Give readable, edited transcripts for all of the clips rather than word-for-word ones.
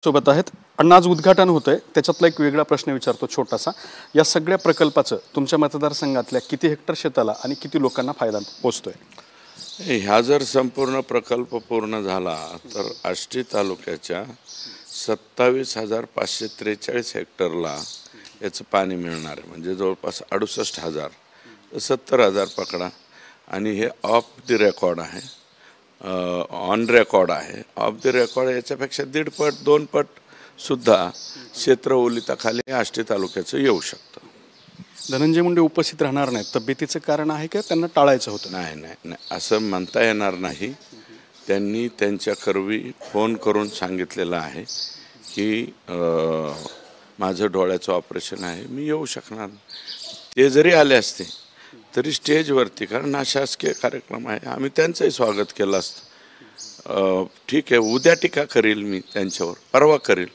सोबत आहेत अण्णा, आज उद्घाटन होतंय, त्याच्यातला एक वेगळा प्रश्न विचारतो छोटासा. या सगळ्या प्रकल्पाचं तुमच्या मतदारसंघातल्या किती हेक्टर शेताला आणि किती लोकांना फायदा पोहोचतोय? ह्या जर संपूर्ण प्रकल्प पूर्ण झाला तर आष्टी तालुक्याच्या 27,543 हेक्टरला याचं पाणी मिळणार आहे. म्हणजे जवळपास 68,000 70,000 पकडा. आणि हे ऑफ द रेकॉर्ड आहे, ऑन रेकॉर्ड आहे. ऑफ द रेकॉर्ड याच्यापेक्षा 1.5 पट 2 पट सुद्धा क्षेत्र ओलिताखाली आष्टी तालुक्याचं येऊ शकतं. धनंजय मुंडे उपस्थित राहणार नाहीत, तब्येतीचं कारण आहे का त्यांना टाळायचं होतं? नाही, असं म्हणता येणार नाही. त्यांनी त्यांच्या करवी फोन करून सांगितलेलं आहे की माझं डोळ्याचं ऑपरेशन आहे, मी येऊ शकणार नाही. ते जरी आले असते तरी स्टेजवरती, कारण हा शासकीय कार्यक्रम आहे, आम्ही त्यांचंही स्वागत केलं असतं. ठीक आहे, उद्या टीका करील मी त्यांच्यावर, परवा करील,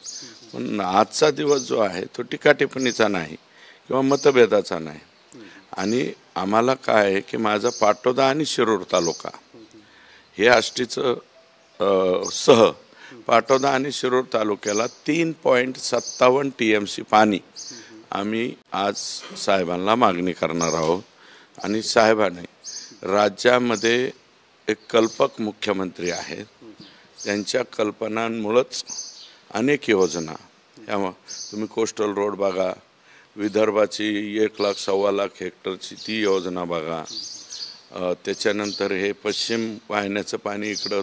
पण आजचा दिवस जो आहे तो टीका टिप्पणीचा नाही किंवा मतभेदाचा नाही. आणि आम्हाला काय आहे की माझा पाटोदा आणि शिरूर तालुका हे आष्टीचं सह पाटोदा आणि शिरूर तालुक्याला 3.57 TMC पाणी आम्ही आज साहेबांना मागणी करणार आहोत. आणि साहेबांनी राज्यामध्ये एक कल्पक मुख्यमंत्री आहेत, त्यांच्या कल्पनांमुळंच अनेक योजना, यामुळे तुम्ही कोस्टल रोड बघा, विदर्भाची 1 लाख 1.25 लाख हेक्टरची ती योजना बघा, त्याच्यानंतर हे पश्चिम वाहिन्याचं पाणी इकडं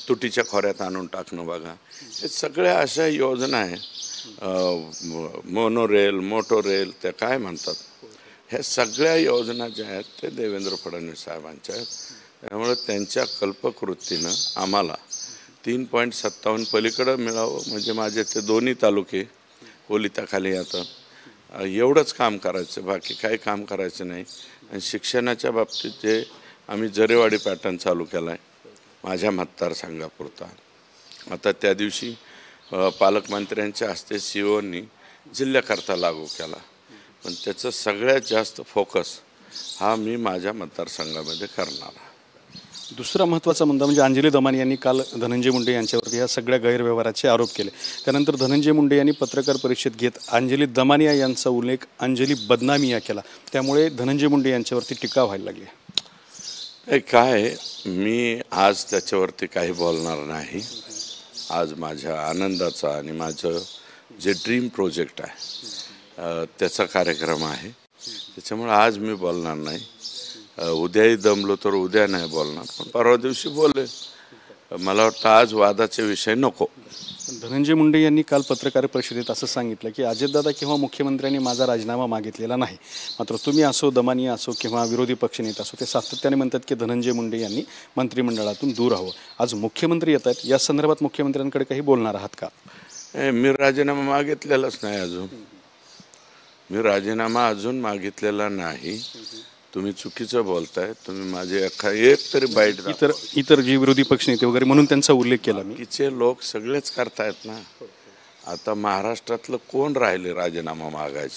तुटीच्या खोऱ्यात आणून टाकणं बघा. हे सगळ्या अशा योजना आहेत. मोनोरेल, मोटोरेल, त्या काय म्हणतात, ह्या सगळ्या योजना ज्या आहेत ते देवेंद्र फडणवीस साहेबांच्या आहेत. त्यामुळे त्यांच्या कल्पकवृत्तीनं आम्हाला 3.57 पलीकडं मिळावं, म्हणजे माझे ते दोन्ही तालुके ओलिताखाली येतात. एवढंच काम करायचं, बाकी काही काम करायचं नाही. आणि शिक्षणाच्या बाबतीत जे आम्ही जरेवाडी पॅटर्न चालू केला आहे माझ्या मतदारसंघापुरता, आता त्या दिवशी पालकमंत्र्यांच्या हस्ते COनी जिल्ह्याकरता लागू केला, पण त्याचं सगळ्यात जास्त फोकस हा मी माझ्या मतदारसंघामध्ये करणार आहे. दुसरा महत्त्वाचा मुद्दा म्हणजे अंजली दमानी यांनी काल धनंजय मुंडे यांच्यावरती या सगळ्या गैरव्यवहाराचे आरोप केले. त्यानंतर धनंजय मुंडे यांनी पत्रकार परिषद घेत अंजली दमानिया यांचा उल्लेख अंजली बदनामिया केला. त्यामुळे धनंजय मुंडे यांच्यावरती टीका व्हायला लागली. काय, मी आज त्याच्यावरती काही बोलणार नाही. आज माझ्या आनंदाचा आणि माझं जे ड्रीम प्रोजेक्ट आहे त्याचा कार्यक्रम आहे, त्याच्यामुळे आज मी बोलणार नाही. उद्याही दमलो तर उद्या नाही बोलणार, पण परवा दिवशी बोलले. मला वाटतं आज वादाचे विषय नको. धनंजय मुंडे यांनी काल पत्रकार परिषदेत असं सांगितलं की अजितदादा किंवा मुख्यमंत्र्यांनी माझा राजीनामा मागितलेला नाही, मात्र तुम्ही असो, दमानिया असो किंवा विरोधी पक्षनेते असो, ते सातत्याने म्हणतात की धनंजय मुंडे यांनी मंत्रिमंडळातून दूर हवं. आज मुख्यमंत्री येत आहेत, या संदर्भात मुख्यमंत्र्यांकडे काही बोलणार आहात का? मी राजीनामा मागितलेलाच नाही अजून. मी राजीनामा अजून मागितलेला नाही. तुम्ही चुकीचं बोलताय. तुम्ही माझे एक तरी बाईट इतर जे विरोधी पक्षनेते वगैरे म्हणून त्यांचा उल्लेख केला. बाकीचे लोक सगळेच करतायत ना. आता महाराष्ट्रातलं कोण राहिले राजीनामा मागायचं?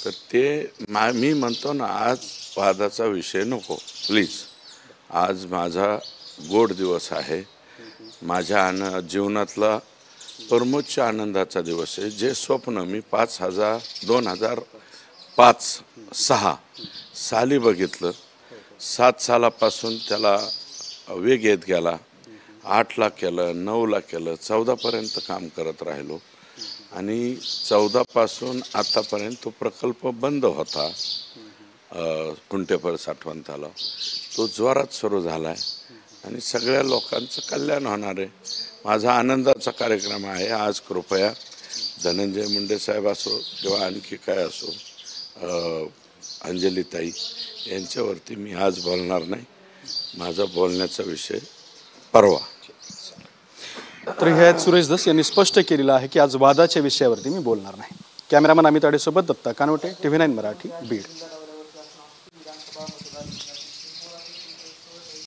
तर ते मी म्हणतो ना, आज वादाचा विषय नको प्लीज. आज माझा गोड दिवस आहे, माझ्या जीवनातला परमोच्च आनंदाचा दिवस आहे. जे स्वप्न मी 2005-6 साली बघितलं, 7 सालापासून त्याला वेग येत गेला. 8ला केलं, 9ला केलं, 14पर्यंत काम करत राहिलो. आणि 14पासून आतापर्यंत तो प्रकल्प बंद होता. कुंटेफळ साठवण तलाव तो जोरात सुरू झाला आहे आणि सगळ्या लोकांचं कल्याण होणार आहे. माझा आनंदाचा कार्यक्रम आहे. आज कृपया धनंजय मुंडे साहेब असो किंवा आणखी काय असो, अंजलीताई यांच्यावरती मी आज बोलणार नाही. माझा बोलण्याचा विषय परवा. तर ह्यात सुरेश धस यांनी स्पष्ट केलेलं आहे की आज वादाच्या विषयावरती मी बोलणार नाही. कॅमेरामन अमित आडेसोबत दत्ता कानवटे, TV9 मराठी, बीड.